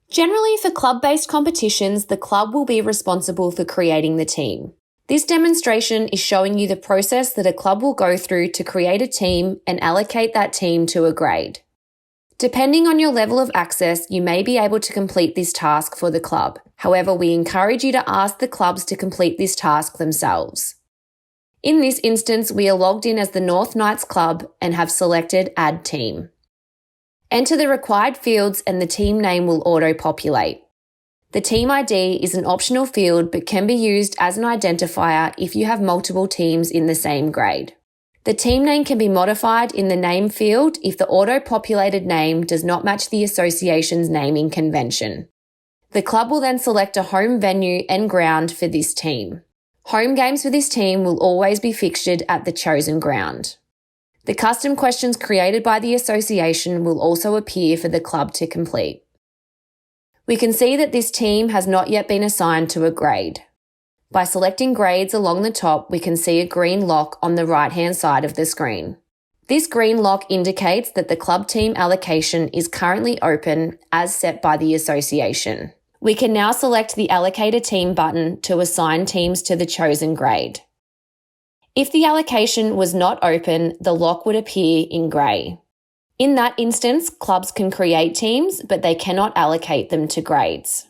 Generally, for club-based competitions, the club will be responsible for creating the team. This demonstration is showing you the process that a club will go through to create a team and allocate that team to a grade. Depending on your level of access, you may be able to complete this task for the club. However, we encourage you to ask the clubs to complete this task themselves. In this instance, we are logged in as the North Knights Club and have selected Add Team. Enter the required fields and the team name will auto-populate. The team ID is an optional field but can be used as an identifier if you have multiple teams in the same grade. The team name can be modified in the name field if the auto-populated name does not match the association's naming convention. The club will then select a home venue and ground for this team. Home games for this team will always be fixtured at the chosen ground. The custom questions created by the association will also appear for the club to complete. We can see that this team has not yet been assigned to a grade. By selecting grades along the top, we can see a green lock on the right-hand side of the screen. This green lock indicates that the club team allocation is currently open as set by the association. We can now select the Allocate a Team button to assign teams to the chosen grade. If the allocation was not open, the lock would appear in grey. In that instance, clubs can create teams, but they cannot allocate them to grades.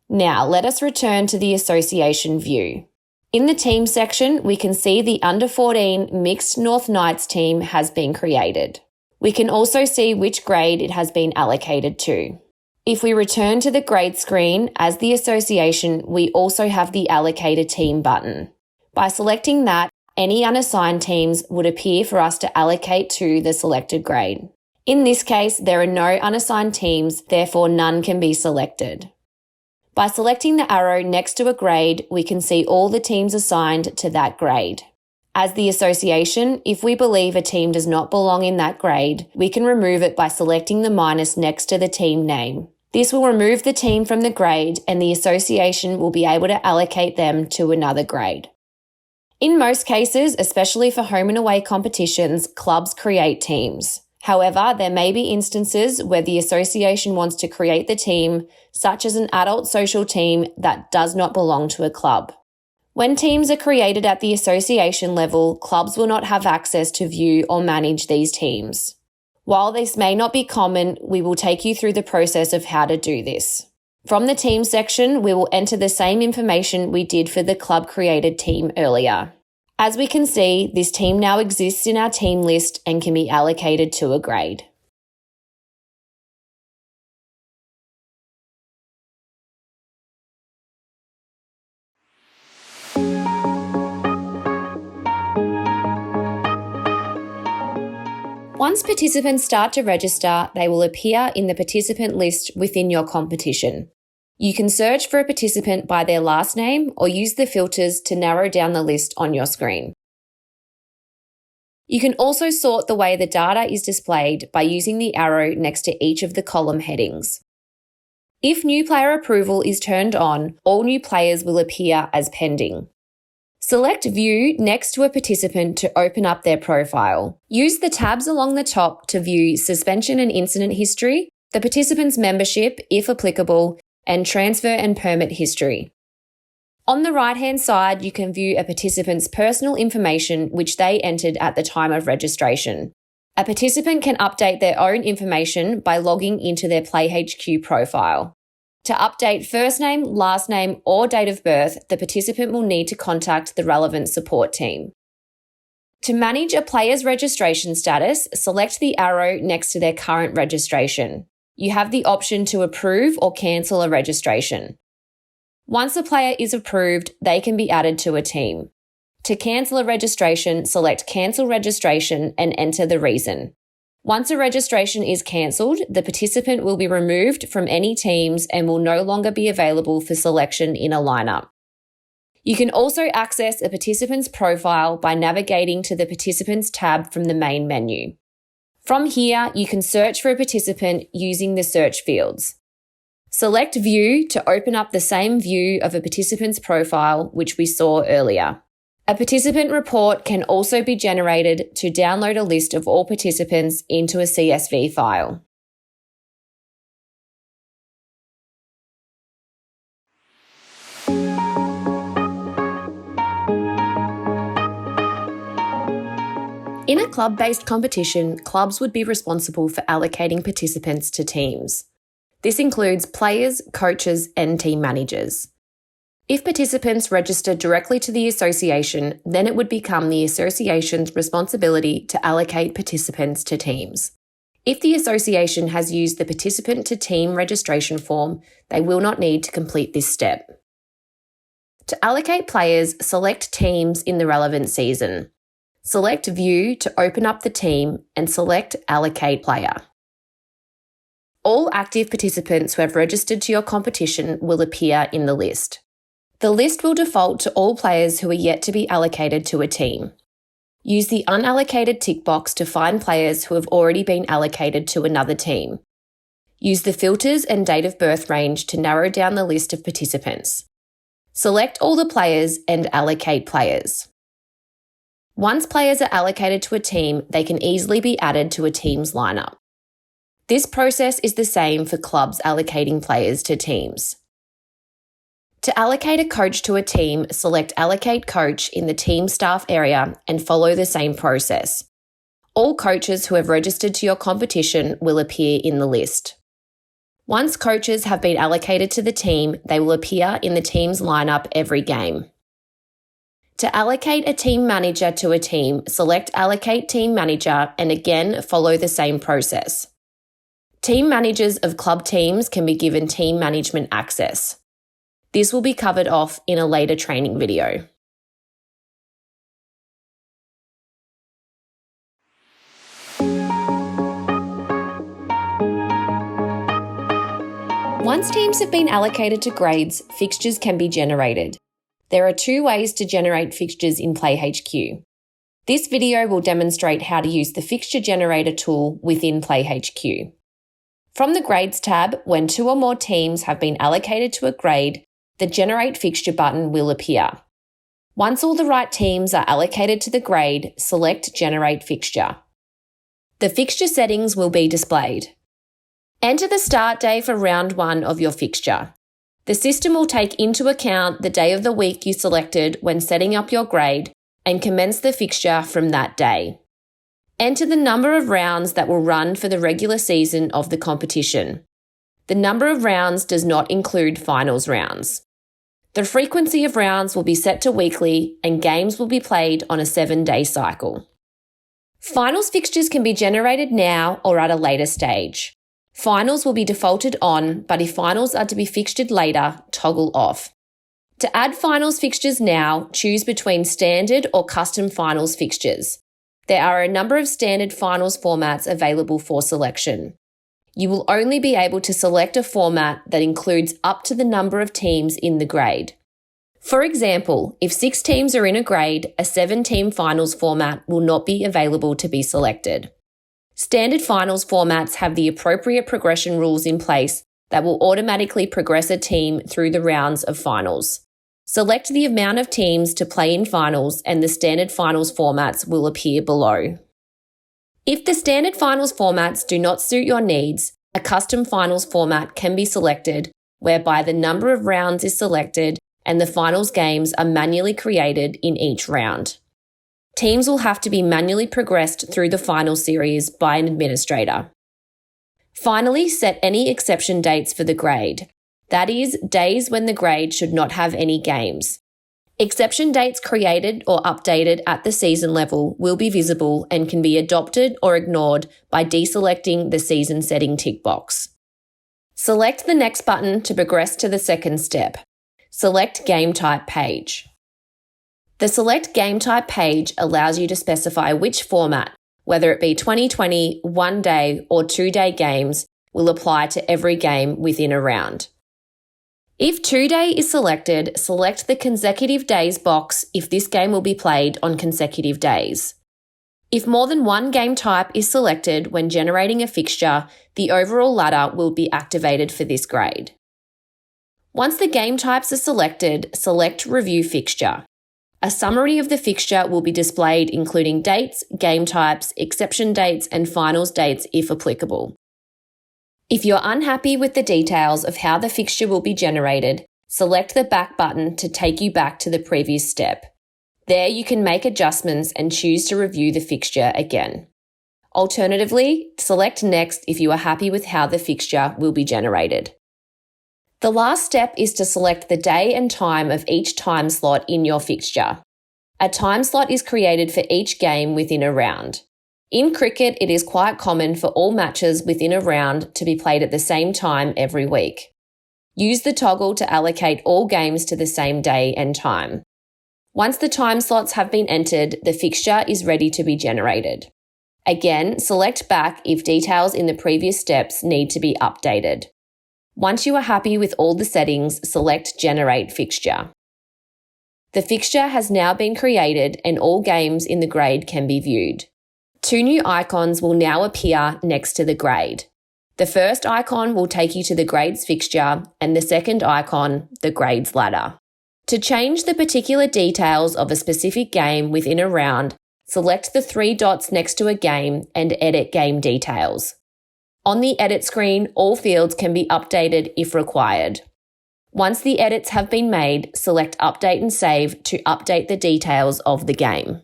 Now, let us return to the association view. In the team section, we can see the under 14 mixed North Knights team has been created. We can also see which grade it has been allocated to. If we return to the grade screen as the association, we also have the Allocate a Team button. By selecting that, any unassigned teams would appear for us to allocate to the selected grade. In this case, there are no unassigned teams, therefore none can be selected. By selecting the arrow next to a grade, we can see all the teams assigned to that grade. As the association, if we believe a team does not belong in that grade, we can remove it by selecting the minus next to the team name. This will remove the team from the grade and the association will be able to allocate them to another grade. In most cases, especially for home and away competitions, clubs create teams. However, there may be instances where the association wants to create the team, such as an adult social team that does not belong to a club. When teams are created at the association level, clubs will not have access to view or manage these teams. While this may not be common, we will take you through the process of how to do this. From the team section, we will enter the same information we did for the club created team earlier. As we can see, this team now exists in our team list and can be allocated to a grade. Once participants start to register, they will appear in the participant list within your competition. You can search for a participant by their last name or use the filters to narrow down the list on your screen. You can also sort the way the data is displayed by using the arrow next to each of the column headings. If new player approval is turned on, all new players will appear as pending. Select View next to a participant to open up their profile. Use the tabs along the top to view suspension and incident history, the participant's membership, if applicable, and transfer and permit history. On the right-hand side, you can view a participant's personal information which they entered at the time of registration. A participant can update their own information by logging into their PlayHQ profile. To update first name, last name, or date of birth, the participant will need to contact the relevant support team. To manage a player's registration status, select the arrow next to their current registration. You have the option to approve or cancel a registration. Once a player is approved, they can be added to a team. To cancel a registration, select Cancel Registration and enter the reason. Once a registration is cancelled, the participant will be removed from any teams and will no longer be available for selection in a lineup. You can also access a participant's profile by navigating to the Participants tab from the main menu. From here, you can search for a participant using the search fields. Select View to open up the same view of a participant's profile, which we saw earlier. A participant report can also be generated to download a list of all participants into a CSV file. In a club-based competition, clubs would be responsible for allocating participants to teams. This includes players, coaches, and team managers. If participants register directly to the association, then it would become the association's responsibility to allocate participants to teams. If the association has used the participant to team registration form, they will not need to complete this step. To allocate players, select teams in the relevant season. Select View to open up the team and select Allocate Player. All active participants who have registered to your competition will appear in the list. The list will default to all players who are yet to be allocated to a team. Use the unallocated tick box to find players who have already been allocated to another team. Use the filters and date of birth range to narrow down the list of participants. Select all the players and allocate players. Once players are allocated to a team, they can easily be added to a team's lineup. This process is the same for clubs allocating players to teams. To allocate a coach to a team, select Allocate Coach in the team staff area and follow the same process. All coaches who have registered to your competition will appear in the list. Once coaches have been allocated to the team, they will appear in the team's lineup every game. To allocate a team manager to a team, select Allocate Team Manager and again follow the same process. Team managers of club teams can be given team management access. This will be covered off in a later training video. Once teams have been allocated to grades, fixtures can be generated. There are 2 ways to generate fixtures in PlayHQ. This video will demonstrate how to use the Fixture Generator tool within PlayHQ. From the Grades tab, when 2 or more teams have been allocated to a grade, the Generate Fixture button will appear. Once all the right teams are allocated to the grade, select Generate Fixture. The fixture settings will be displayed. Enter the start day for round 1 of your fixture. The system will take into account the day of the week you selected when setting up your grade and commence the fixture from that day. Enter the number of rounds that will run for the regular season of the competition. The number of rounds does not include finals rounds. The frequency of rounds will be set to weekly and games will be played on a 7-day cycle. Finals fixtures can be generated now or at a later stage. Finals will be defaulted on, but if finals are to be fixtured later, toggle off. To add finals fixtures now, choose between standard or custom finals fixtures. There are a number of standard finals formats available for selection. You will only be able to select a format that includes up to the number of teams in the grade. For example, if 6 teams are in a grade, a 7-team finals format will not be available to be selected. Standard finals formats have the appropriate progression rules in place that will automatically progress a team through the rounds of finals. Select the amount of teams to play in finals and the standard finals formats will appear below. If the standard finals formats do not suit your needs, a custom finals format can be selected whereby the number of rounds is selected and the finals games are manually created in each round. Teams will have to be manually progressed through the final series by an administrator. Finally, set any exception dates for the grade. That is, days when the grade should not have any games. Exception dates created or updated at the season level will be visible and can be adopted or ignored by deselecting the season setting tick box. Select the next button to progress to the second step. Select Game Type Page. The Select Game Type page allows you to specify which format, whether it be 2020, 1-day or 2-day games, will apply to every game within a round. If 2-day is selected, select the Consecutive Days box if this game will be played on consecutive days. If more than one game type is selected when generating a fixture, the overall ladder will be activated for this grade. Once the game types are selected, select Review Fixture. A summary of the fixture will be displayed including dates, game types, exception dates and finals dates if applicable. If you're unhappy with the details of how the fixture will be generated, select the Back button to take you back to the previous step. There you can make adjustments and choose to review the fixture again. Alternatively, select Next if you are happy with how the fixture will be generated. The last step is to select the day and time of each time slot in your fixture. A time slot is created for each game within a round. In cricket, it is quite common for all matches within a round to be played at the same time every week. Use the toggle to allocate all games to the same day and time. Once the time slots have been entered, the fixture is ready to be generated. Again, select back if details in the previous steps need to be updated. Once you are happy with all the settings, select Generate Fixture. The fixture has now been created and all games in the grade can be viewed. 2 new icons will now appear next to the grade. The first icon will take you to the grades fixture and the second icon, the grades ladder. To change the particular details of a specific game within a round, select the 3 dots next to a game and edit game details. On the edit screen, all fields can be updated if required. Once the edits have been made, select Update and Save to update the details of the game.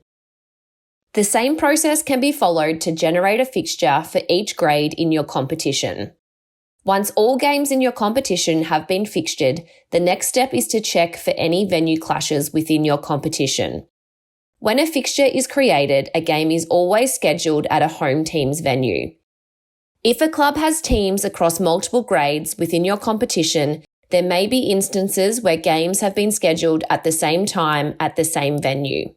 The same process can be followed to generate a fixture for each grade in your competition. Once all games in your competition have been fixtured, the next step is to check for any venue clashes within your competition. When a fixture is created, a game is always scheduled at a home team's venue. If a club has teams across multiple grades within your competition, there may be instances where games have been scheduled at the same time at the same venue.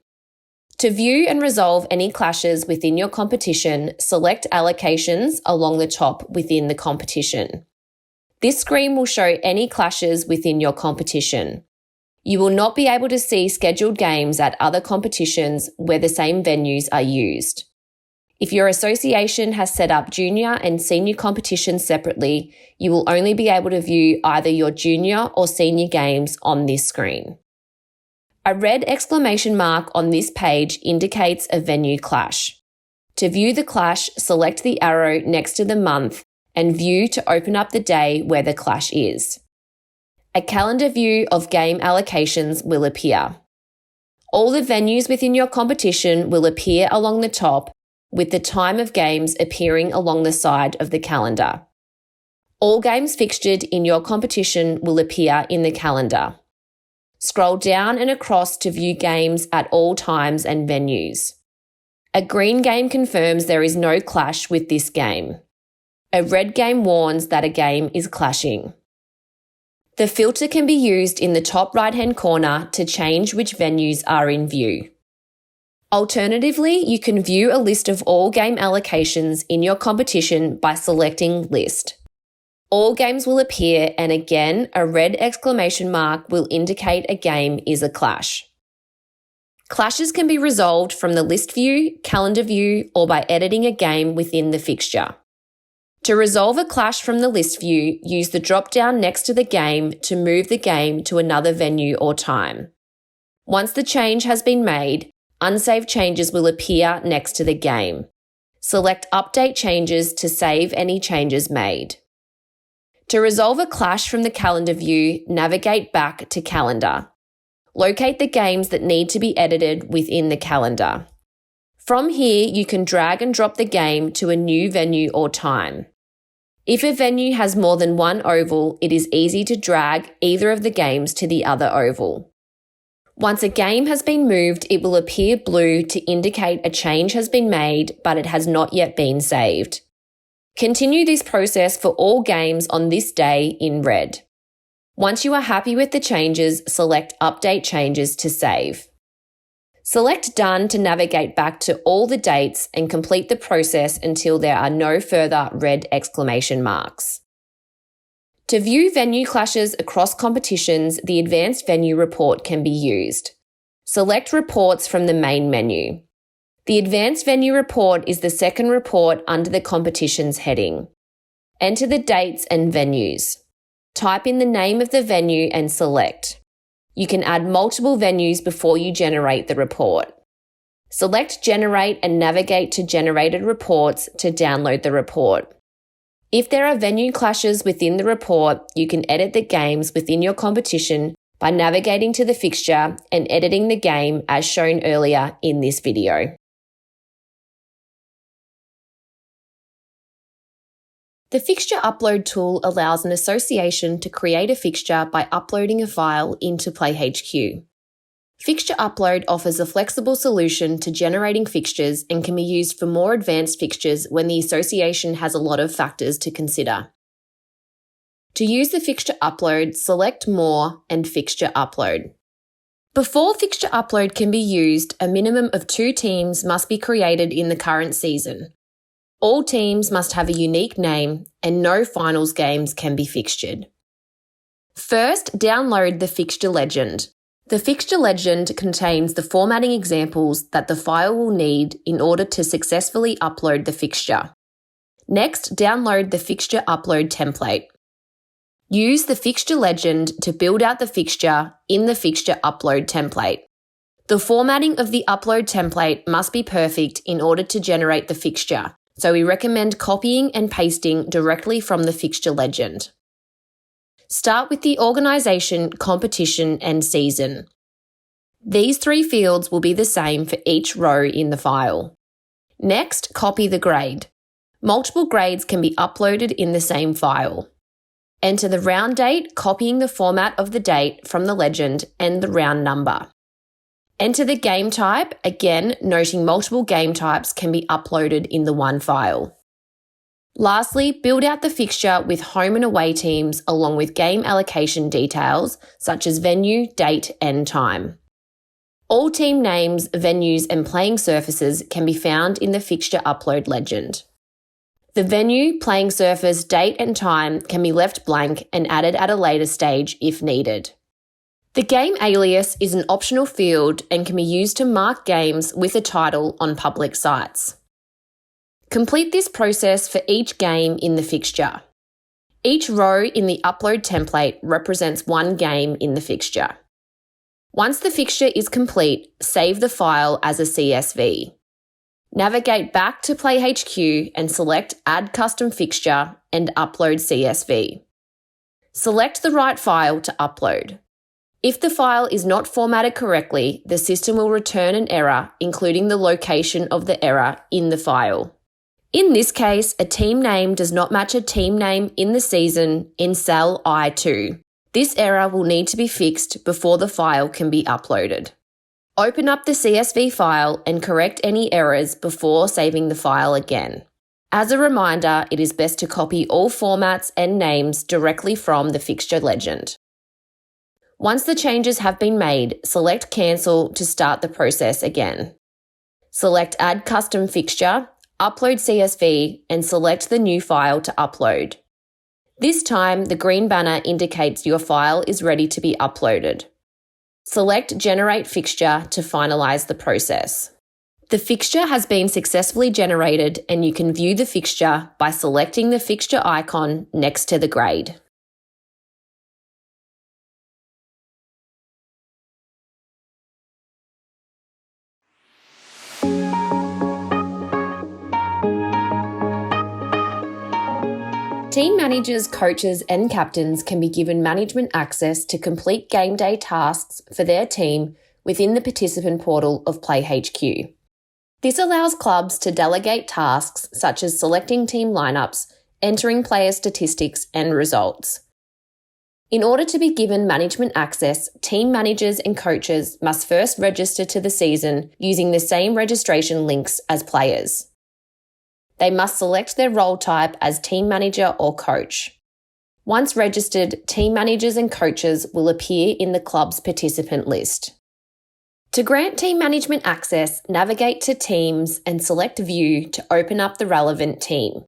To view and resolve any clashes within your competition, select Allocations along the top within the competition. This screen will show any clashes within your competition. You will not be able to see scheduled games at other competitions where the same venues are used. If your association has set up junior and senior competitions separately, you will only be able to view either your junior or senior games on this screen. A red exclamation mark on this page indicates a venue clash. To view the clash, select the arrow next to the month and view to open up the day where the clash is. A calendar view of game allocations will appear. All the venues within your competition will appear along the top, with the time of games appearing along the side of the calendar. All games fixtured in your competition will appear in the calendar. Scroll down and across to view games at all times and venues. A green game confirms there is no clash with this game. A red game warns that a game is clashing. The filter can be used in the top right-hand corner to change which venues are in view. Alternatively, you can view a list of all game allocations in your competition by selecting List. All games will appear and again, a red exclamation mark will indicate a game is a clash. Clashes can be resolved from the list view, calendar view, or by editing a game within the fixture. To resolve a clash from the list view, use the drop-down next to the game to move the game to another venue or time. Once the change has been made, unsaved changes will appear next to the game. Select Update Changes to save any changes made. To resolve a clash from the calendar view, navigate back to Calendar. Locate the games that need to be edited within the calendar. From here, you can drag and drop the game to a new venue or time. If a venue has more than one oval, it is easy to drag either of the games to the other oval. Once a game has been moved, it will appear blue to indicate a change has been made, but it has not yet been saved. Continue this process for all games on this day in red. Once you are happy with the changes, select Update Changes to save. Select Done to navigate back to all the dates and complete the process until there are no further red exclamation marks. To view venue clashes across competitions, the Advanced Venue Report can be used. Select Reports from the main menu. The Advanced Venue Report is the second report under the Competitions heading. Enter the dates and venues. Type in the name of the venue and select. You can add multiple venues before you generate the report. Select Generate and navigate to Generated Reports to download the report. If there are venue clashes within the report, you can edit the games within your competition by navigating to the fixture and editing the game as shown earlier in this video. The Fixture Upload tool allows an association to create a fixture by uploading a file into PlayHQ. Fixture Upload offers a flexible solution to generating fixtures and can be used for more advanced fixtures when the association has a lot of factors to consider. To use the Fixture Upload, select More and Fixture Upload. Before Fixture Upload can be used, a minimum of 2 teams must be created in the current season. All teams must have a unique name and no finals games can be fixtured. First, download the Fixture Legend. The Fixture Legend contains the formatting examples that the file will need in order to successfully upload the fixture. Next, download the Fixture Upload template. Use the Fixture Legend to build out the fixture in the Fixture Upload template. The formatting of the upload template must be perfect in order to generate the fixture, so we recommend copying and pasting directly from the Fixture Legend. Start with the organisation, competition and season. These 3 fields will be the same for each row in the file. Next, copy the grade. Multiple grades can be uploaded in the same file. Enter the round date, copying the format of the date from the legend and the round number. Enter the game type, again noting multiple game types can be uploaded in the one file. Lastly, build out the fixture with home and away teams along with game allocation details such as venue, date and time. All team names, venues and playing surfaces can be found in the Fixture Upload legend. The venue, playing surface, date and time can be left blank and added at a later stage if needed. The game alias is an optional field and can be used to mark games with a title on public sites. Complete this process for each game in the fixture. Each row in the upload template represents one game in the fixture. Once the fixture is complete, save the file as a CSV. Navigate back to PlayHQ and select Add Custom Fixture and Upload CSV. Select the right file to upload. If the file is not formatted correctly, the system will return an error, including the location of the error in the file. In this case, a team name does not match a team name in the season in cell I2. This error will need to be fixed before the file can be uploaded. Open up the CSV file and correct any errors before saving the file again. As a reminder, it is best to copy all formats and names directly from the Fixture Legend. Once the changes have been made, select Cancel to start the process again. Select Add Custom Fixture, Upload CSV, and select the new file to upload. This time, the green banner indicates your file is ready to be uploaded. Select Generate Fixture to finalise the process. The fixture has been successfully generated and you can view the fixture by selecting the fixture icon next to the grade. Team managers, coaches and captains can be given management access to complete game day tasks for their team within the participant portal of PlayHQ. This allows clubs to delegate tasks such as selecting team lineups, entering player statistics and results. In order to be given management access, team managers and coaches must first register to the season using the same registration links as players. They must select their role type as team manager or coach. Once registered, team managers and coaches will appear in the club's participant list. To grant team management access, navigate to Teams and select View to open up the relevant team.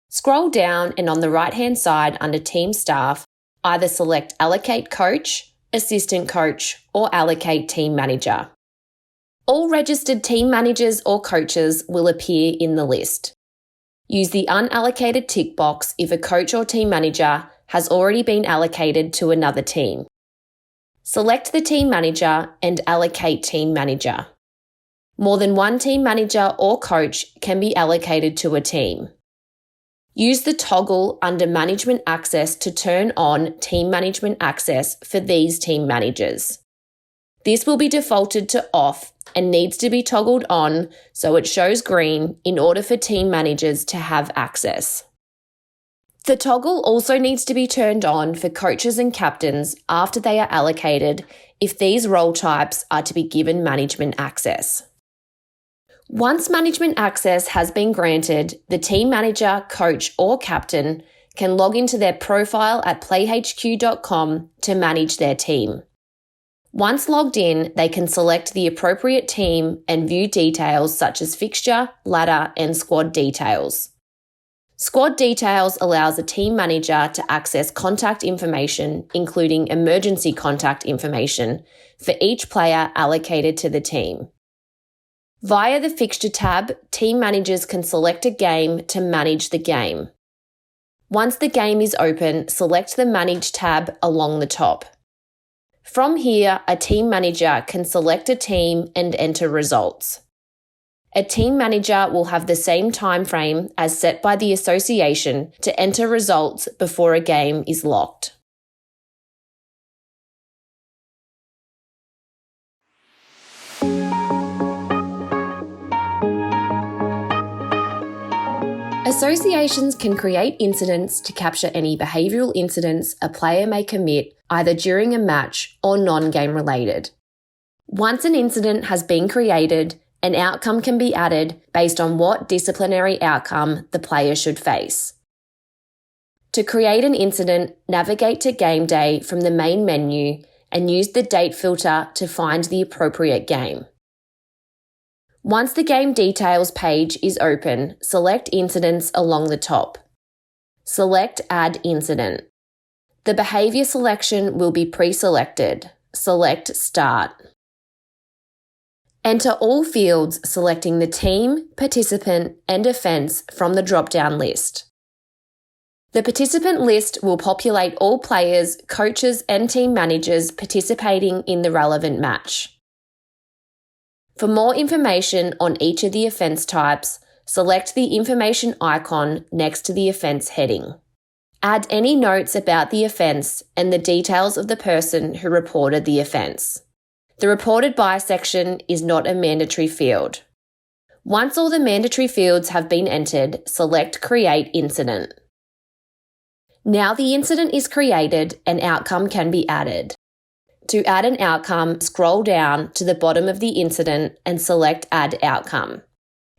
Scroll down and on the right-hand side under Team Staff, either select Allocate Coach, Assistant Coach, or Allocate Team Manager. All registered team managers or coaches will appear in the list. Use the unallocated tick box if a coach or team manager has already been allocated to another team. Select the team manager and allocate team manager. More than one team manager or coach can be allocated to a team. Use the toggle under Management Access to turn on Team Management Access for these team managers. This will be defaulted to off and needs to be toggled on so it shows green in order for team managers to have access. The toggle also needs to be turned on for coaches and captains after they are allocated if these role types are to be given management access. Once management access has been granted, the team manager, coach, or captain can log into their profile at playhq.com to manage their team. Once logged in, they can select the appropriate team and view details such as fixture, ladder, and squad details. Squad details allows a team manager to access contact information, including emergency contact information, for each player allocated to the team. Via the Fixture tab, team managers can select a game to manage the game. Once the game is open, select the Manage tab along the top. From here, a team manager can select a team and enter results. A team manager will have the same time frame as set by the association to enter results before a game is locked. Associations can create incidents to capture any behavioural incidents a player may commit either during a match or non-game related. Once an incident has been created, an outcome can be added based on what disciplinary outcome the player should face. To create an incident, navigate to Game Day from the main menu and use the date filter to find the appropriate game. Once the game details page is open, select Incidents along the top. Select Add Incident. The behaviour selection will be pre-selected. Select Start. Enter all fields selecting the team, participant, and offence from the drop-down list. The participant list will populate all players, coaches, and team managers participating in the relevant match. For more information on each of the offence types, select the information icon next to the offence heading. Add any notes about the offence and the details of the person who reported the offence. The reported by section is not a mandatory field. Once all the mandatory fields have been entered, select Create Incident. Now the incident is created, an outcome can be added. To add an outcome, scroll down to the bottom of the incident and select Add Outcome.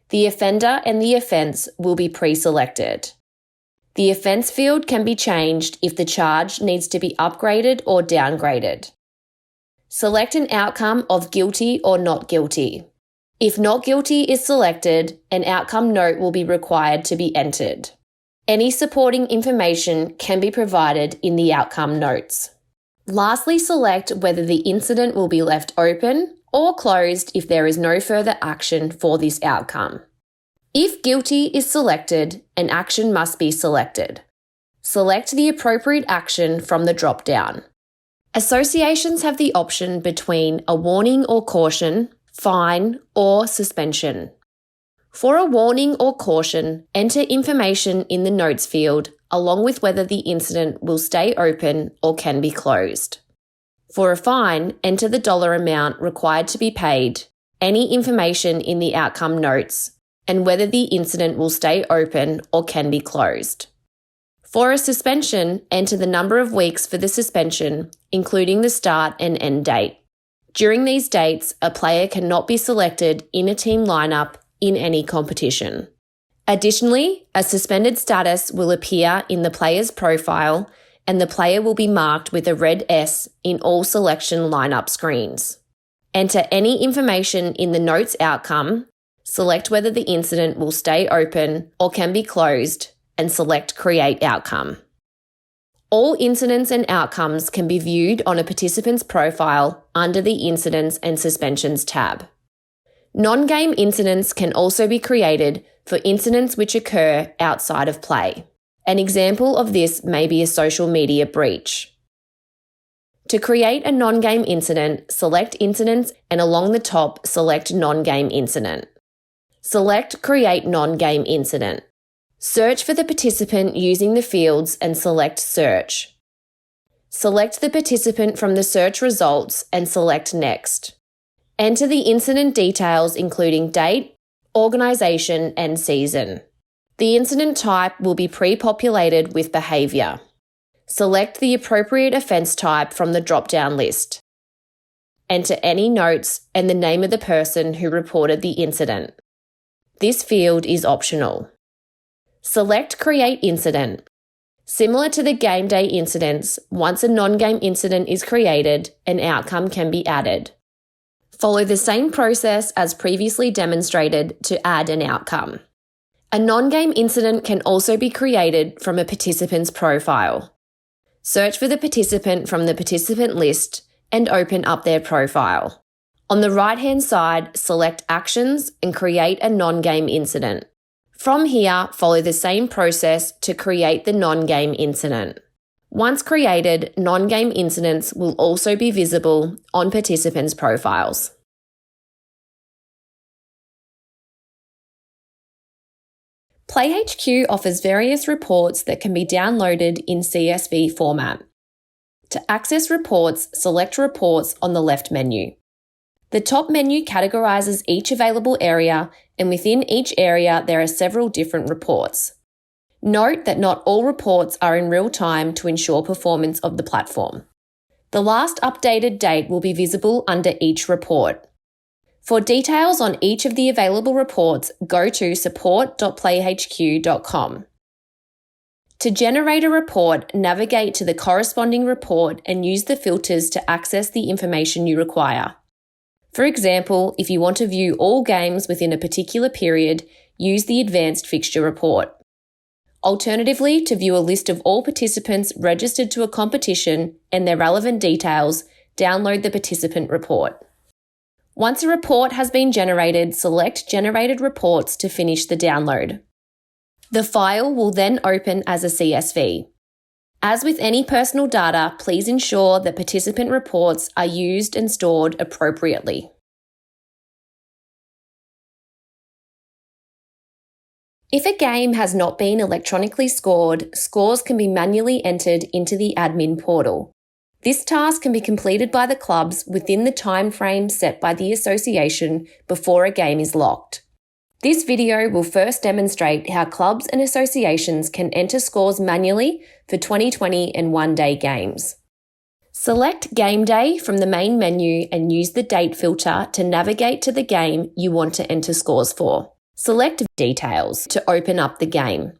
The offender and the offence will be pre-selected. The offence field can be changed if the charge needs to be upgraded or downgraded. Select an outcome of guilty or not guilty. If not guilty is selected, an outcome note will be required to be entered. Any supporting information can be provided in the outcome notes. Lastly, select whether the incident will be left open or closed if there is no further action for this outcome. If guilty is selected, an action must be selected. Select the appropriate action from the drop-down. Associations have the option between a warning or caution, fine, or suspension. For a warning or caution, enter information in the notes field along with whether the incident will stay open or can be closed. For a fine, enter the dollar amount required to be paid, any information in the outcome notes, and whether the incident will stay open or can be closed. For a suspension, enter the number of weeks for the suspension, including the start and end date. During these dates, a player cannot be selected in a team lineup in any competition. Additionally, a suspended status will appear in the player's profile and the player will be marked with a red S in all selection lineup screens. Enter any information in the notes outcome, select whether the incident will stay open or can be closed, and select Create Outcome. All incidents and outcomes can be viewed on a participant's profile under the Incidents and Suspensions tab. Non-game incidents can also be created for incidents which occur outside of play. An example of this may be a social media breach. To create a non-game incident, select Incidents and along the top, select Non-Game Incident. Select Create Non-Game Incident. Search for the participant using the fields and select Search. Select the participant from the search results and select Next. Enter the incident details including date, organisation and season. The incident type will be pre-populated with behaviour. Select the appropriate offence type from the drop-down list. Enter any notes and the name of the person who reported the incident. This field is optional. Select Create Incident. Similar to the game day incidents, once a non-game incident is created, an outcome can be added. Follow the same process as previously demonstrated to add an outcome. A non-game incident can also be created from a participant's profile. Search for the participant from the participant list and open up their profile. On the right-hand side, select Actions and create a non-game incident. From here, follow the same process to create the non-game incident. Once created, non-game incidents will also be visible on participants' profiles. PlayHQ offers various reports that can be downloaded in CSV format. To access reports, select Reports on the left menu. The top menu categorises each available area, and within each area there are several different reports. Note that not all reports are in real time to ensure performance of the platform. The last updated date will be visible under each report. For details on each of the available reports, go to support.playhq.com. To generate a report, navigate to the corresponding report and use the filters to access the information you require. For example, if you want to view all games within a particular period, use the Advanced Fixture Report. Alternatively, to view a list of all participants registered to a competition and their relevant details, download the participant report. Once a report has been generated, select Generated Reports to finish the download. The file will then open as a CSV. As with any personal data, please ensure that participant reports are used and stored appropriately. If a game has not been electronically scored, scores can be manually entered into the admin portal. This task can be completed by the clubs within the time frame set by the association before a game is locked. This video will first demonstrate how clubs and associations can enter scores manually for 2020 and one-day games. Select Game Day from the main menu and use the date filter to navigate to the game you want to enter scores for. Select Details to open up the game.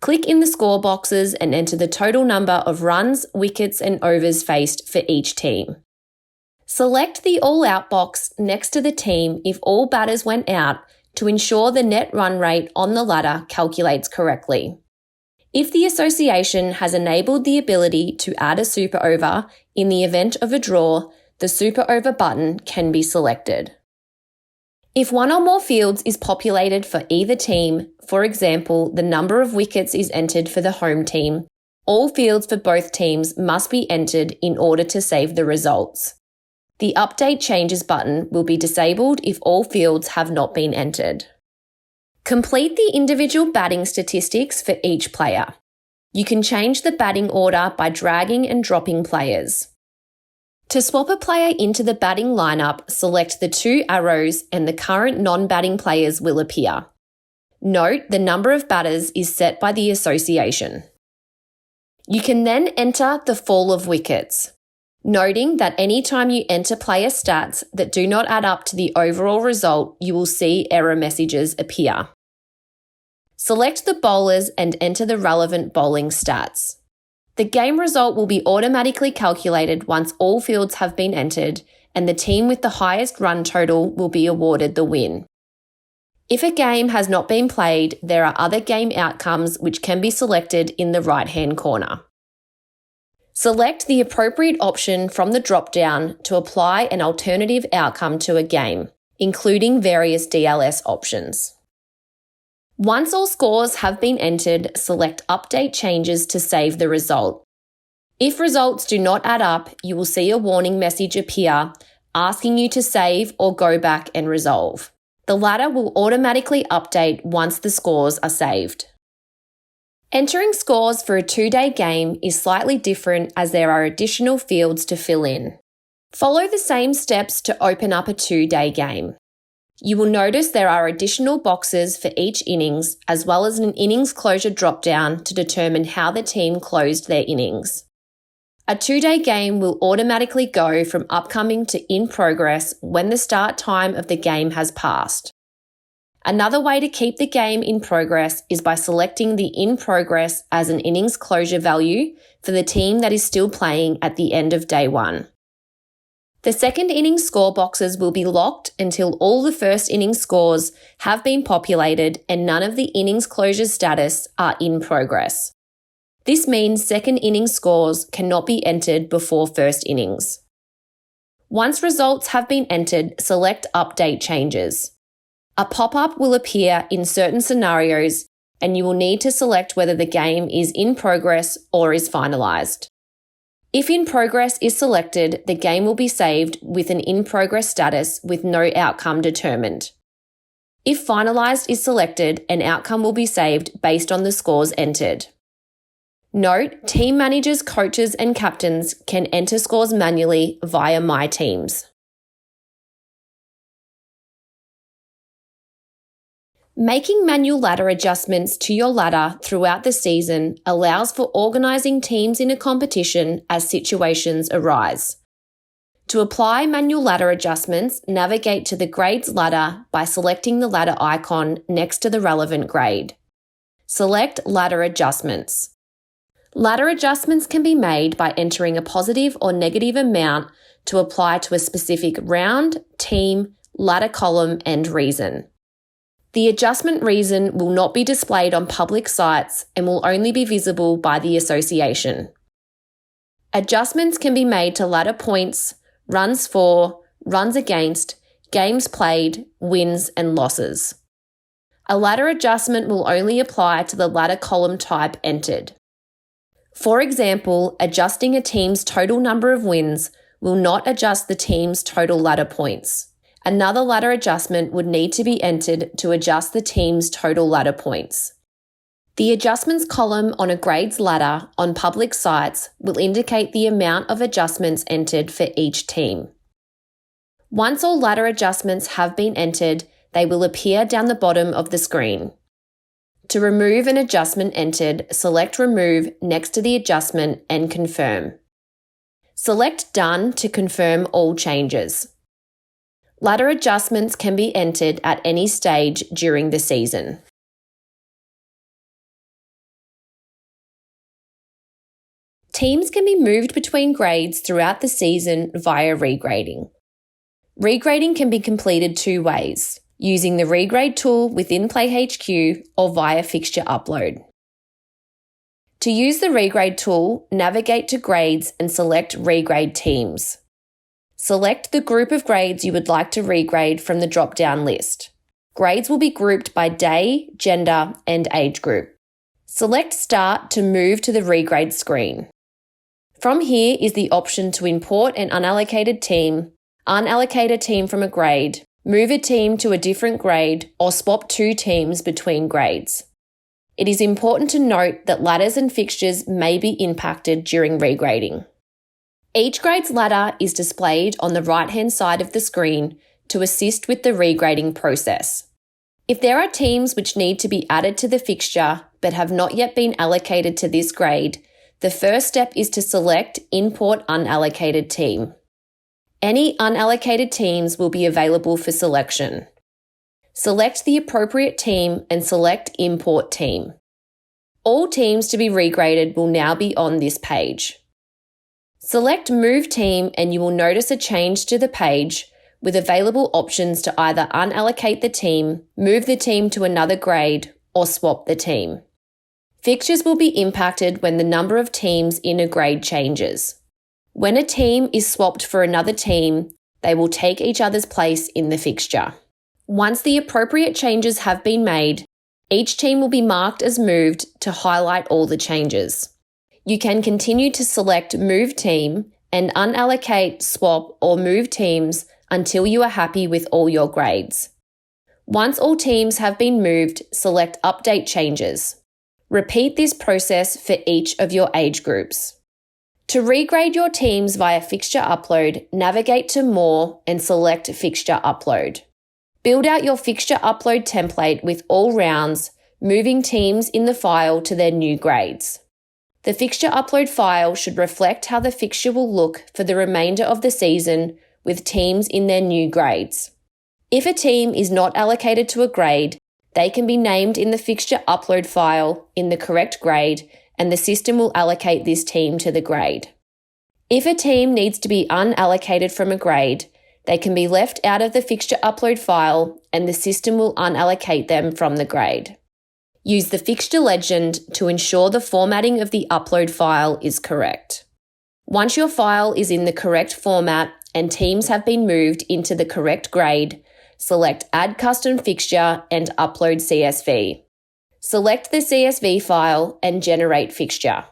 Click in the score boxes and enter the total number of runs, wickets and overs faced for each team. Select the All Out box next to the team if all batters went out to ensure the net run rate on the ladder calculates correctly. If the association has enabled the ability to add a super over in the event of a draw, the super over button can be selected. If one or more fields is populated for either team, for example, the number of wickets is entered for the home team, all fields for both teams must be entered in order to save the results. The Update Changes button will be disabled if all fields have not been entered. Complete the individual batting statistics for each player. You can change the batting order by dragging and dropping players. To swap a player into the batting lineup, select the two arrows and the current non-batting players will appear. Note the number of batters is set by the association. You can then enter the fall of wickets, noting that any time you enter player stats that do not add up to the overall result, you will see error messages appear. Select the bowlers and enter the relevant bowling stats. The game result will be automatically calculated once all fields have been entered, and the team with the highest run total will be awarded the win. If a game has not been played, there are other game outcomes which can be selected in the right-hand corner. Select the appropriate option from the drop-down to apply an alternative outcome to a game, including various DLS options. Once all scores have been entered, select Update Changes to save the result. If results do not add up, you will see a warning message appear asking you to save or go back and resolve. The ladder will automatically update once the scores are saved. Entering scores for a 2-day game is slightly different as there are additional fields to fill in. Follow the same steps to open up a 2-day game. You will notice there are additional boxes for each innings, as well as an innings closure drop-down to determine how the team closed their innings. A 2-day game will automatically go from upcoming to in progress when the start time of the game has passed. Another way to keep the game in progress is by selecting the in progress as an innings closure value for the team that is still playing at the end of day 1. The second innings score boxes will be locked until all the first innings scores have been populated and none of the innings closure status are in progress. This means second innings scores cannot be entered before first innings. Once results have been entered, select Update Changes. A pop-up will appear in certain scenarios and you will need to select whether the game is in progress or is finalised. If in progress is selected, the game will be saved with an in progress status with no outcome determined. If finalised is selected, an outcome will be saved based on the scores entered. Note, team managers, coaches and captains can enter scores manually via My Teams. Making manual ladder adjustments to your ladder throughout the season allows for organising teams in a competition as situations arise. To apply manual ladder adjustments, navigate to the grades ladder by selecting the ladder icon next to the relevant grade. Select Ladder Adjustments. Ladder adjustments can be made by entering a positive or negative amount to apply to a specific round, team, ladder column and reason. The adjustment reason will not be displayed on public sites and will only be visible by the association. Adjustments can be made to ladder points, runs for, runs against, games played, wins and losses. A ladder adjustment will only apply to the ladder column type entered. For example, adjusting a team's total number of wins will not adjust the team's total ladder points. Another ladder adjustment would need to be entered to adjust the team's total ladder points. The adjustments column on a grades ladder on public sites will indicate the amount of adjustments entered for each team. Once all ladder adjustments have been entered, they will appear down the bottom of the screen. To remove an adjustment entered, select Remove next to the adjustment and confirm. Select Done to confirm all changes. Ladder adjustments can be entered at any stage during the season. Teams can be moved between grades throughout the season via regrading. Regrading can be completed 2 ways, using the Regrade tool within PlayHQ or via Fixture Upload. To use the Regrade tool, navigate to Grades and select Regrade Teams. Select the group of grades you would like to regrade from the drop-down list. Grades will be grouped by day, gender, and age group. Select Start to move to the regrade screen. From here is the option to import an unallocated team, unallocate a team from a grade, move a team to a different grade, or swap 2 teams between grades. It is important to note that ladders and fixtures may be impacted during regrading. Each grade's ladder is displayed on the right-hand side of the screen to assist with the regrading process. If there are teams which need to be added to the fixture but have not yet been allocated to this grade, the first step is to select Import Unallocated Team. Any unallocated teams will be available for selection. Select the appropriate team and select Import Team. All teams to be regraded will now be on this page. Select Move Team and you will notice a change to the page with available options to either unallocate the team, move the team to another grade, or swap the team. Fixtures will be impacted when the number of teams in a grade changes. When a team is swapped for another team, they will take each other's place in the fixture. Once the appropriate changes have been made, each team will be marked as moved to highlight all the changes. You can continue to select Move Team and unallocate, swap, or move teams until you are happy with all your grades. Once all teams have been moved, select Update Changes. Repeat this process for each of your age groups. To regrade your teams via Fixture Upload, navigate to More and select Fixture Upload. Build out your Fixture Upload template with all rounds, moving teams in the file to their new grades. The Fixture Upload file should reflect how the fixture will look for the remainder of the season with teams in their new grades. If a team is not allocated to a grade, they can be named in the Fixture Upload file in the correct grade, and the system will allocate this team to the grade. If a team needs to be unallocated from a grade, they can be left out of the Fixture Upload file and the system will unallocate them from the grade. Use the fixture legend to ensure the formatting of the upload file is correct. Once your file is in the correct format and teams have been moved into the correct grade, select Add Custom Fixture and Upload CSV. Select the CSV file and generate fixture.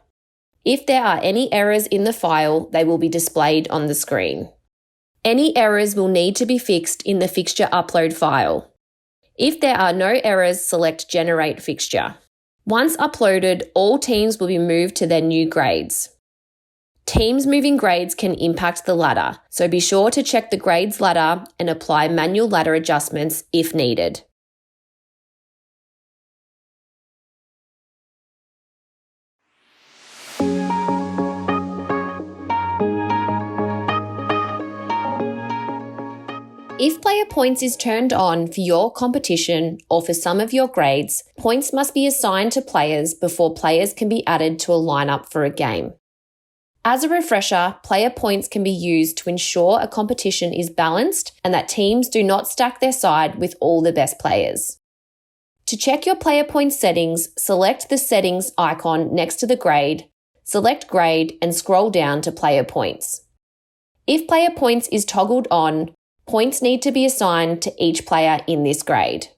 If there are any errors in the file, they will be displayed on the screen. Any errors will need to be fixed in the Fixture Upload file. If there are no errors, select Generate Fixture. Once uploaded, all teams will be moved to their new grades. Teams moving grades can impact the ladder, so be sure to check the grades ladder and apply manual ladder adjustments if needed. If player points is turned on for your competition or for some of your grades, points must be assigned to players before players can be added to a lineup for a game. As a refresher, player points can be used to ensure a competition is balanced and that teams do not stack their side with all the best players. To check your player points settings, select the settings icon next to the grade, select grade and scroll down to player points. If player points is toggled on, points need to be assigned to each player in this grade.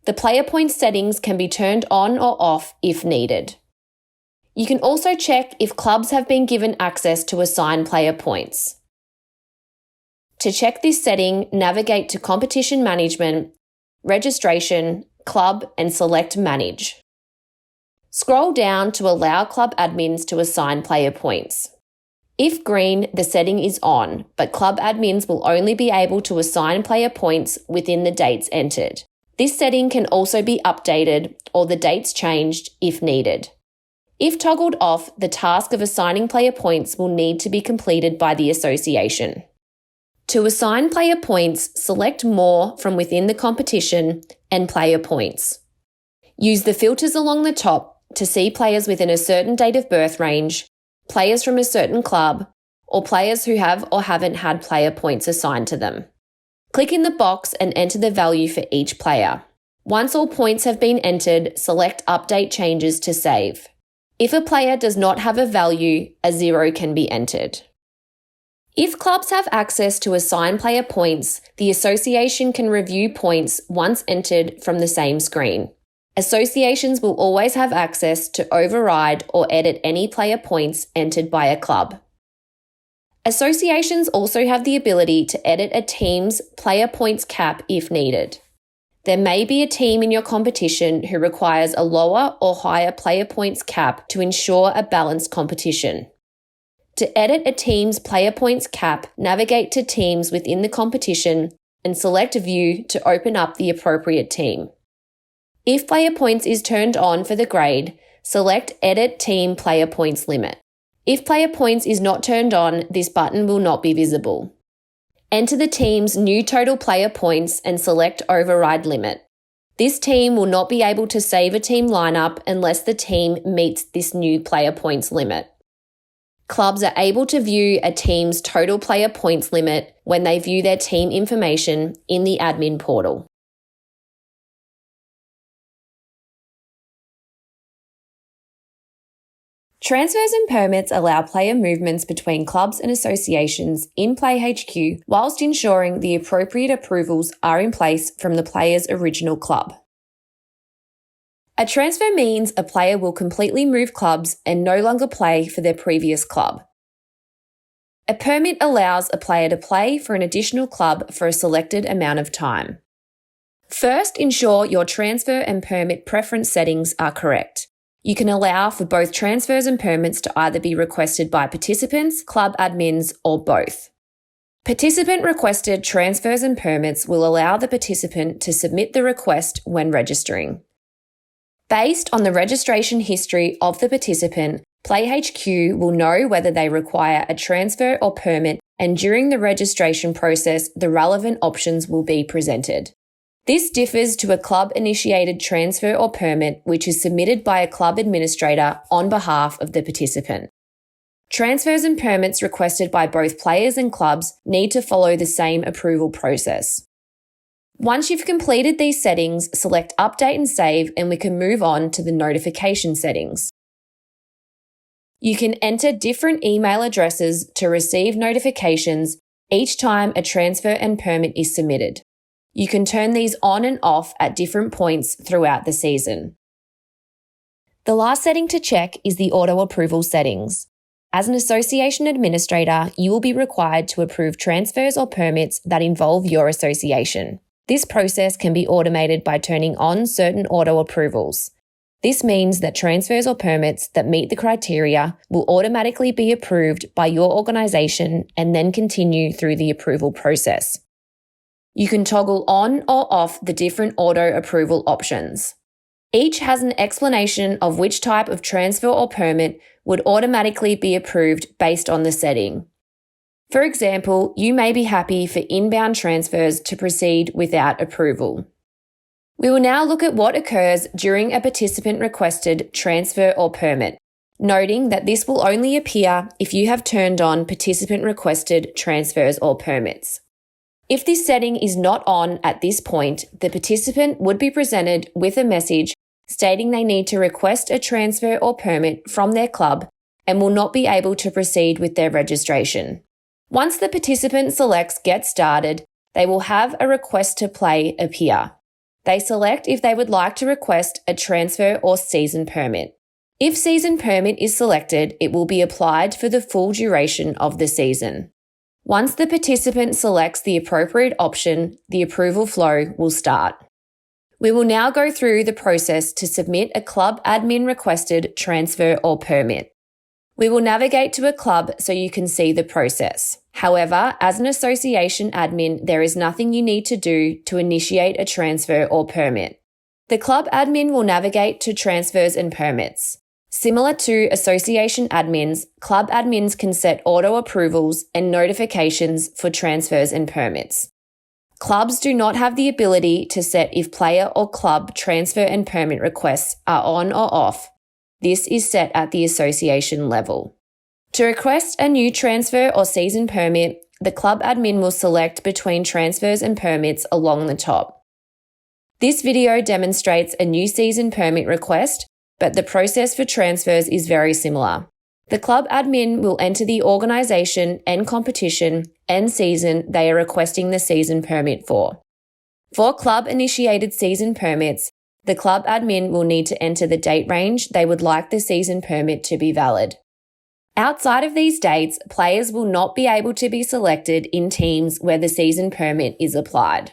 The player points settings can be turned on or off if needed. You can also check if clubs have been given access to assign player points. To check this setting, navigate to Competition Management, Registration, Club and select Manage. Scroll down to allow club admins to assign player points. If green, the setting is on, but club admins will only be able to assign player points within the dates entered. This setting can also be updated or the dates changed if needed. If toggled off, the task of assigning player points will need to be completed by the association. To assign player points, select More from within the competition and Player Points. Use the filters along the top to see players within a certain date of birth range, players from a certain club, or players who have or haven't had player points assigned to them. Click in the box and enter the value for each player. Once all points have been entered, select Update Changes to save. If a player does not have a value, a 0 can be entered. If clubs have access to assign player points, the association can review points once entered from the same screen. Associations will always have access to override or edit any player points entered by a club. Associations also have the ability to edit a team's player points cap if needed. There may be a team in your competition who requires a lower or higher player points cap to ensure a balanced competition. To edit a team's player points cap, navigate to Teams within the competition and select View to open up the appropriate team. If player points is turned on for the grade, select Edit Team Player Points Limit. If player points is not turned on, this button will not be visible. Enter the team's new total player points and select Override Limit. This team will not be able to save a team lineup unless the team meets this new player points limit. Clubs are able to view a team's total player points limit when they view their team information in the admin portal. Transfers and permits allow player movements between clubs and associations in Play HQ whilst ensuring the appropriate approvals are in place from the player's original club. A transfer means a player will completely move clubs and no longer play for their previous club. A permit allows a player to play for an additional club for a selected amount of time. First, ensure your transfer and permit preference settings are correct. You can allow for both transfers and permits to either be requested by participants, club admins, or both. Participant requested transfers and permits will allow the participant to submit the request when registering. Based on the registration history of the participant, PlayHQ will know whether they require a transfer or permit, and during the registration process, the relevant options will be presented. This differs to a club-initiated transfer or permit, which is submitted by a club administrator on behalf of the participant. Transfers and permits requested by both players and clubs need to follow the same approval process. Once you've completed these settings, select Update and Save, and we can move on to the notification settings. You can enter different email addresses to receive notifications each time a transfer and permit is submitted. You can turn these on and off at different points throughout the season. The last setting to check is the auto approval settings. As an association administrator, you will be required to approve transfers or permits that involve your association. This process can be automated by turning on certain auto approvals. This means that transfers or permits that meet the criteria will automatically be approved by your organisation and then continue through the approval process. You can toggle on or off the different auto approval options. Each has an explanation of which type of transfer or permit would automatically be approved based on the setting. For example, you may be happy for inbound transfers to proceed without approval. We will now look at what occurs during a participant-requested transfer or permit, noting that this will only appear if you have turned on participant-requested transfers or permits. If this setting is not on at this point, the participant would be presented with a message stating they need to request a transfer or permit from their club and will not be able to proceed with their registration. Once the participant selects Get Started, they will have a request to play appear. They select if they would like to request a transfer or season permit. If season permit is selected, it will be applied for the full duration of the season. Once the participant selects the appropriate option, the approval flow will start. We will now go through the process to submit a club admin requested transfer or permit. We will navigate to a club so you can see the process. However, as an association admin, there is nothing you need to do to initiate a transfer or permit. The club admin will navigate to transfers and permits. Similar to association admins, club admins can set auto approvals and notifications for transfers and permits. Clubs do not have the ability to set if player or club transfer and permit requests are on or off. This is set at the association level. To request a new transfer or season permit, the club admin will select between transfers and permits along the top. This video demonstrates a new season permit request, but the process for transfers is very similar. The club admin will enter the organisation and competition and season they are requesting the season permit for. For club-initiated season permits, the club admin will need to enter the date range they would like the season permit to be valid. Outside of these dates, players will not be able to be selected in teams where the season permit is applied.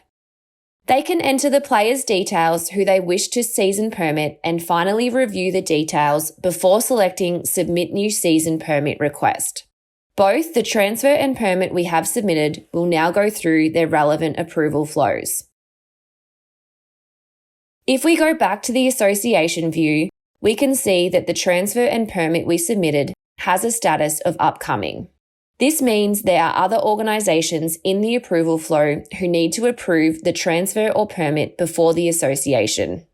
They can enter the player's details who they wish to season permit and finally review the details before selecting Submit New Season Permit Request. Both the transfer and permit we have submitted will now go through their relevant approval flows. If we go back to the association view, we can see that the transfer and permit we submitted has a status of upcoming. This means there are other organisations in the approval flow who need to approve the transfer or permit before the association.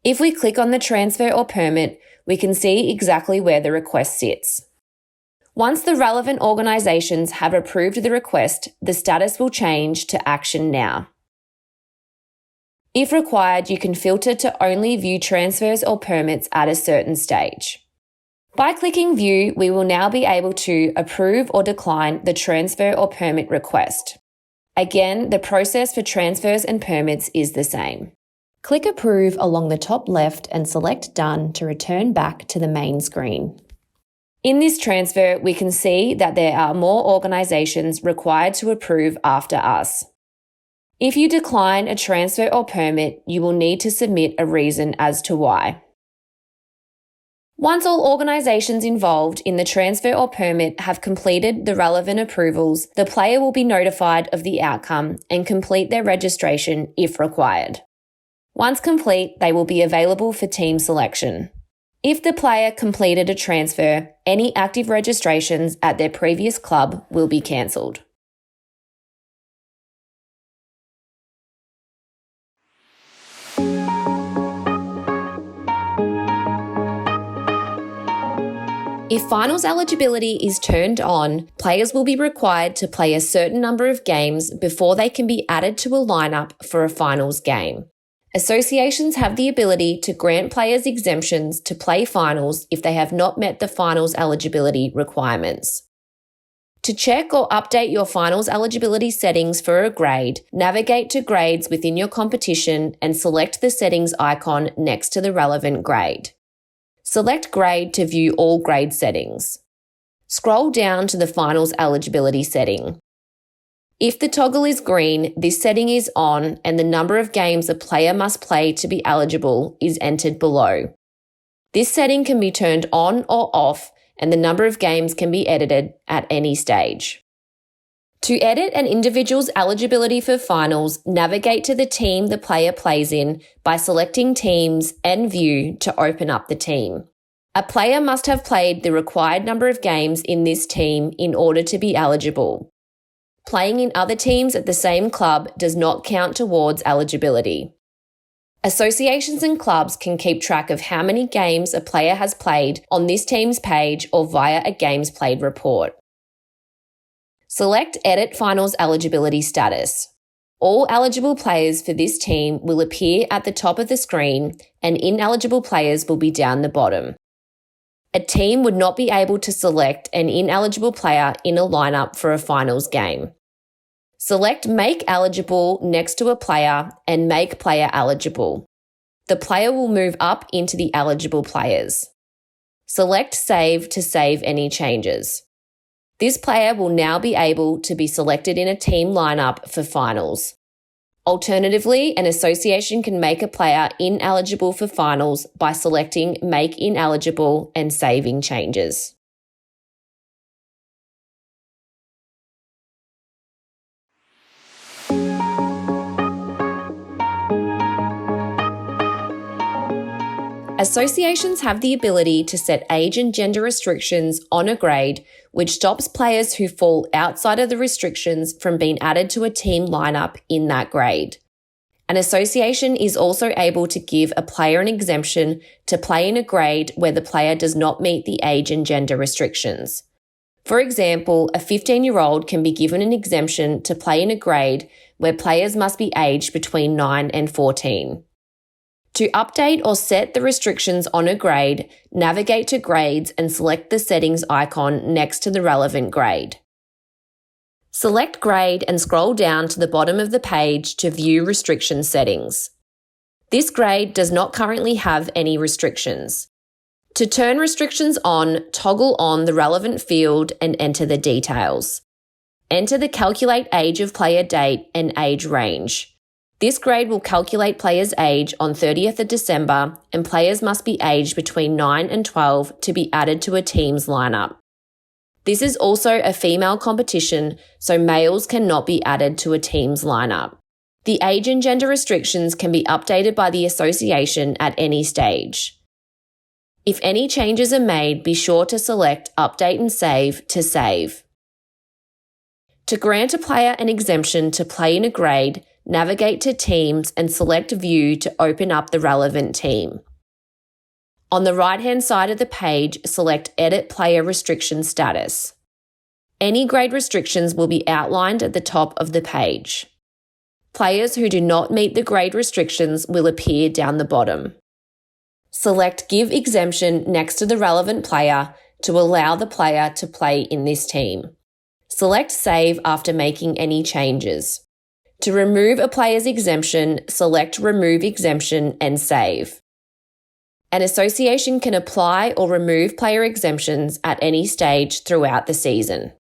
If we click on the transfer or permit, we can see exactly where the request sits. Once the relevant organisations have approved the request, the status will change to Action Now. If required, you can filter to only view transfers or permits at a certain stage. By clicking View, we will now be able to approve or decline the transfer or permit request. Again, the process for transfers and permits is the same. Click Approve along the top left and select Done to return back to the main screen. In this transfer, we can see that there are more organisations required to approve after us. If you decline a transfer or permit, you will need to submit a reason as to why. Once all organisations involved in the transfer or permit have completed the relevant approvals, the player will be notified of the outcome and complete their registration if required. Once complete, they will be available for team selection. If the player completed a transfer, any active registrations at their previous club will be cancelled. If finals eligibility is turned on, players will be required to play a certain number of games before they can be added to a lineup for a finals game. Associations have the ability to grant players exemptions to play finals if they have not met the finals eligibility requirements. To check or update your finals eligibility settings for a grade, navigate to grades within your competition and select the settings icon next to the relevant grade. Select grade to view all grade settings. Scroll down to the finals eligibility setting. If the toggle is green, this setting is on and the number of games a player must play to be eligible is entered below. This setting can be turned on or off and the number of games can be edited at any stage. To edit an individual's eligibility for finals, navigate to the team the player plays in by selecting Teams and View to open up the team. A player must have played the required number of games in this team in order to be eligible. Playing in other teams at the same club does not count towards eligibility. Associations and clubs can keep track of how many games a player has played on this team's page or via a games played report. Select Edit Finals Eligibility Status. All eligible players for this team will appear at the top of the screen and ineligible players will be down the bottom. A team would not be able to select an ineligible player in a lineup for a finals game. Select Make Eligible next to a player and Make Player Eligible. The player will move up into the eligible players. Select Save to save any changes. This player will now be able to be selected in a team lineup for finals. Alternatively, an association can make a player ineligible for finals by selecting Make Ineligible and saving changes. Associations have the ability to set age and gender restrictions on a grade, which stops players who fall outside of the restrictions from being added to a team lineup in that grade. An association is also able to give a player an exemption to play in a grade where the player does not meet the age and gender restrictions. For example, a 15-year-old can be given an exemption to play in a grade where players must be aged between 9 and 14. To update or set the restrictions on a grade, navigate to Grades and select the settings icon next to the relevant grade. Select Grade and scroll down to the bottom of the page to view restriction settings. This grade does not currently have any restrictions. To turn restrictions on, toggle on the relevant field and enter the details. Enter the Calculate Age of Player date and age range. This grade will calculate players' age on 30th of December and players must be aged between 9 and 12 to be added to a team's lineup. This is also a female competition, so males cannot be added to a team's lineup. The age and gender restrictions can be updated by the association at any stage. If any changes are made, be sure to select Update and Save to save. To grant a player an exemption to play in a grade, navigate to Teams and select View to open up the relevant team. On the right-hand side of the page, select Edit Player Restriction Status. Any grade restrictions will be outlined at the top of the page. Players who do not meet the grade restrictions will appear down the bottom. Select Give Exemption next to the relevant player to allow the player to play in this team. Select Save after making any changes. To remove a player's exemption, select Remove Exemption and save. An association can apply or remove player exemptions at any stage throughout the season.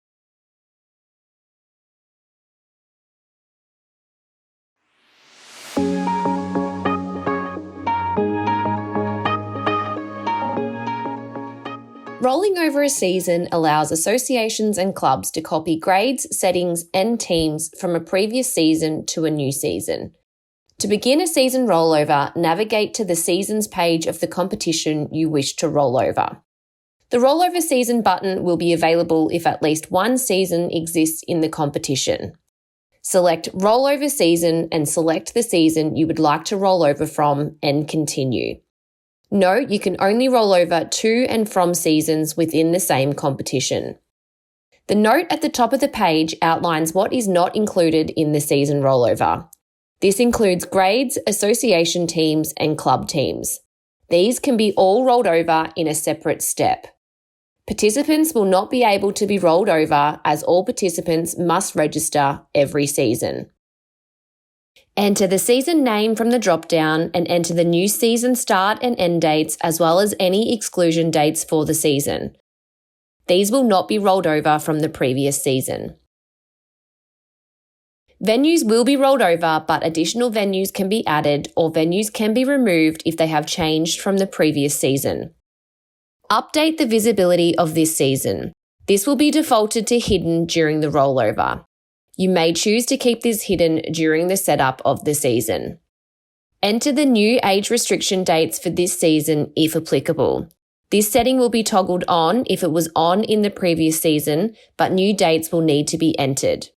Rolling over a season allows associations and clubs to copy grades, settings, and teams from a previous season to a new season. To begin a season rollover, navigate to the Seasons page of the competition you wish to roll over. The Rollover Season button will be available if at least one season exists in the competition. Select Rollover Season and select the season you would like to roll over from and continue. Note you can only roll over to and from seasons within the same competition. The note at the top of the page outlines what is not included in the season rollover. This includes grades, association teams, and club teams. These can be all rolled over in a separate step. Participants will not be able to be rolled over as all participants must register every season. Enter the season name from the drop-down and enter the new season start and end dates as well as any exclusion dates for the season. These will not be rolled over from the previous season. Venues will be rolled over, but additional venues can be added or venues can be removed if they have changed from the previous season. Update the visibility of this season. This will be defaulted to hidden during the rollover. You may choose to keep this hidden during the setup of the season. Enter the new age restriction dates for this season if applicable. This setting will be toggled on if it was on in the previous season, but new dates will need to be entered.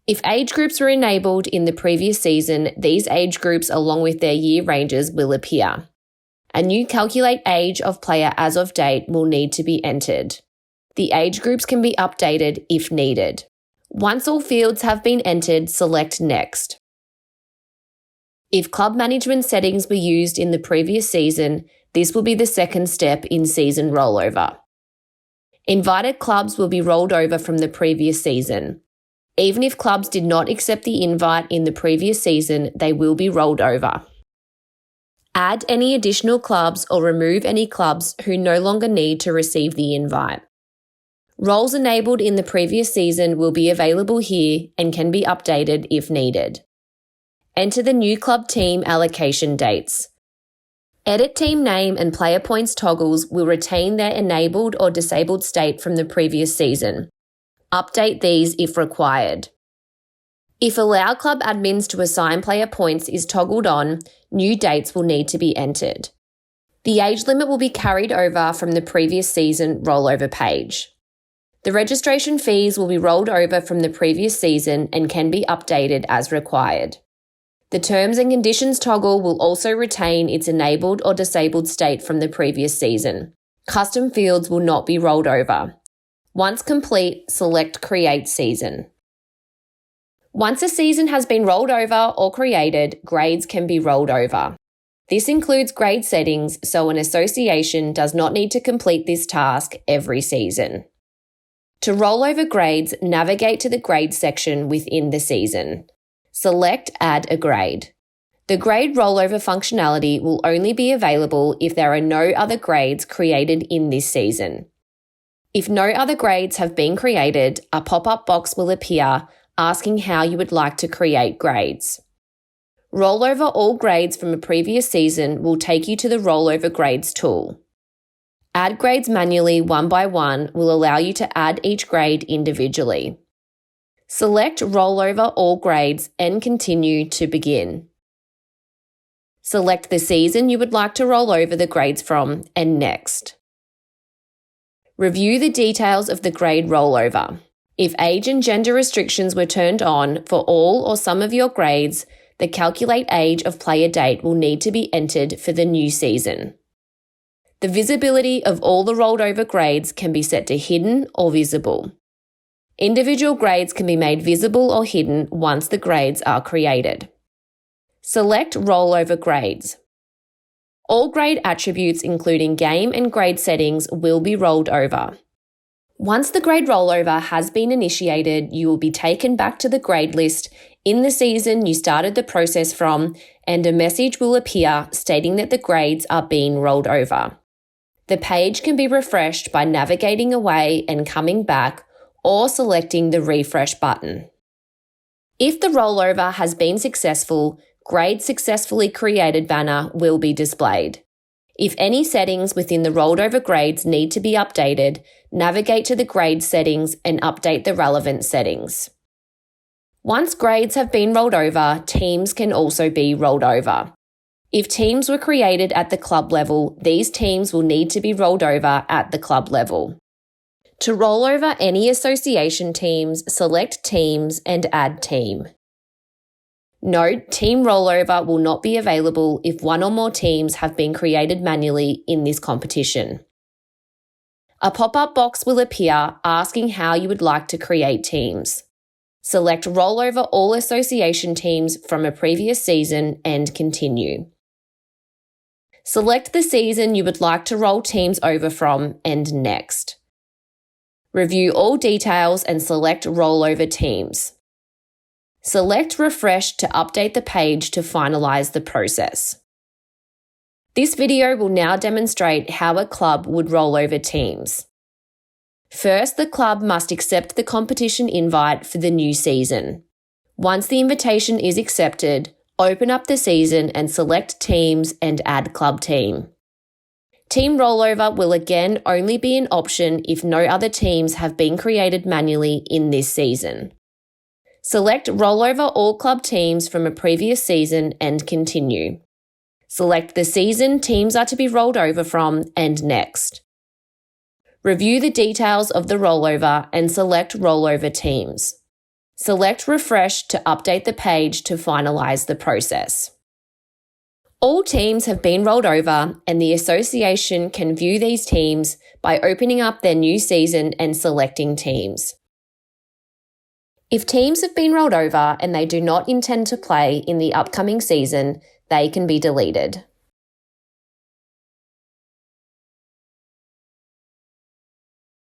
If age groups were enabled in the previous season, these age groups along with their year ranges will appear. A new calculate age of player as of date will need to be entered. The age groups can be updated if needed. Once all fields have been entered, select Next. If club management settings were used in the previous season, this will be the second step in season rollover. Invited clubs will be rolled over from the previous season. Even if clubs did not accept the invite in the previous season, they will be rolled over. Add any additional clubs or remove any clubs who no longer need to receive the invite. Roles enabled in the previous season will be available here and can be updated if needed. Enter the new club team allocation dates. Edit team name and player points toggles will retain their enabled or disabled state from the previous season. Update these if required. If allow club admins to assign player points is toggled on, new dates will need to be entered. The age limit will be carried over from the previous season rollover page. The registration fees will be rolled over from the previous season and can be updated as required. The terms and conditions toggle will also retain its enabled or disabled state from the previous season. Custom fields will not be rolled over. Once complete, select Create Season. Once a season has been rolled over or created, grades can be rolled over. This includes grade settings, so an association does not need to complete this task every season. To roll over grades, navigate to the grade section within the season. Select Add a Grade. The grade rollover functionality will only be available if there are no other grades created in this season. If no other grades have been created, a pop-up box will appear asking how you would like to create grades. Rollover all grades from a previous season will take you to the Rollover Grades tool. Add grades manually one by one will allow you to add each grade individually. Select Rollover all grades and continue to begin. Select the season you would like to roll over the grades from and Next. Review the details of the grade rollover. If age and gender restrictions were turned on for all or some of your grades, the calculate age of player date will need to be entered for the new season. The visibility of all the rolled over grades can be set to hidden or visible. Individual grades can be made visible or hidden once the grades are created. Select Rollover Grades. All grade attributes including game and grade settings will be rolled over. Once the grade rollover has been initiated, you will be taken back to the grade list in the season you started the process from, and a message will appear stating that the grades are being rolled over. The page can be refreshed by navigating away and coming back or selecting the refresh button. If the rollover has been successful, Grade Successfully Created banner will be displayed. If any settings within the rolled over grades need to be updated, navigate to the grade settings and update the relevant settings. Once grades have been rolled over, teams can also be rolled over. If teams were created at the club level, these teams will need to be rolled over at the club level. To roll over any association teams, select Teams and Add Team. Note, team rollover will not be available if one or more teams have been created manually in this competition. A pop-up box will appear asking how you would like to create teams. Select Roll over all association teams from a previous season and continue. Select the season you would like to roll teams over from and Next. Review all details and select Rollover Teams. Select Refresh to update the page to finalize the process. This video will now demonstrate how a club would roll over teams. First, the club must accept the competition invite for the new season. Once the invitation is accepted, open up the season and select Teams and Add Club Team. Team rollover will again only be an option if no other teams have been created manually in this season. Select Rollover all club teams from a previous season and continue. Select the season teams are to be rolled over from and Next. Review the details of the rollover and select Rollover Teams. Select Refresh to update the page to finalize the process. All teams have been rolled over and the association can view these teams by opening up their new season and selecting teams. If teams have been rolled over and they do not intend to play in the upcoming season, they can be deleted.